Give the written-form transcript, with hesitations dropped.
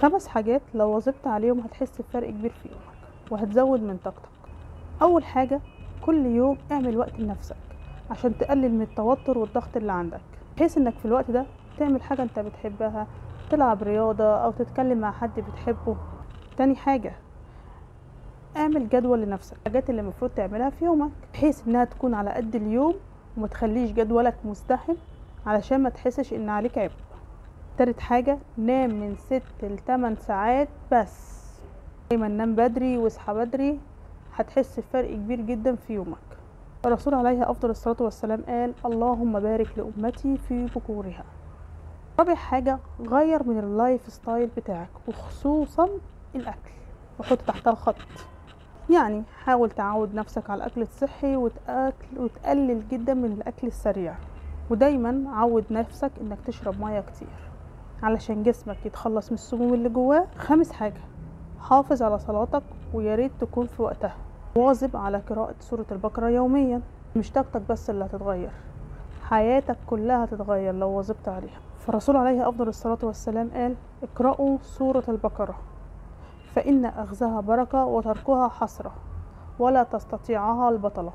5 حاجات لو واظبت عليهم هتحس بفرق كبير في يومك وهتزود من طاقتك. اول حاجة، كل يوم اعمل وقت لنفسك عشان تقلل من التوتر والضغط اللي عندك، بحيث انك في الوقت ده تعمل حاجة انت بتحبها، تلعب رياضة او تتكلم مع حد بتحبه. تاني حاجة، اعمل جدول لنفسك الحاجات اللي المفروض تعملها في يومك بحيث انها تكون على قد اليوم وما تخليش جدولك مزدحم علشان ما تحسش ان عليك عبء. تالت حاجة، نام من 6 ل 8 ساعات بس. دايما نام بدري واصحى بدري، هتحس بفرق كبير جدا في يومك. الرسول عليه افضل الصلاة والسلام قال: اللهم بارك لأمتي في بكورها. رابع حاجة، غير من اللايف ستايل بتاعك وخصوصا الاكل، وحط تحتها الخط. يعني حاول تعود نفسك على الاكل الصحي وتقلل جدا من الاكل السريع، ودايما عود نفسك انك تشرب ميه كتير علشان جسمك يتخلص من السموم اللي جواه. 5 حاجة، حافظ على صلاتك وياريت تكون في وقتها. واظب على قراءة سورة البقرة يوميا. مش طاقتك بس اللي هتتغير، حياتك كلها هتتغير لو واظبت عليها. فالرسول عليه افضل الصلاة والسلام قال: اقرأوا سورة البقرة فإن أخذها بركة وتركها حسرة ولا تستطيعها البطلة.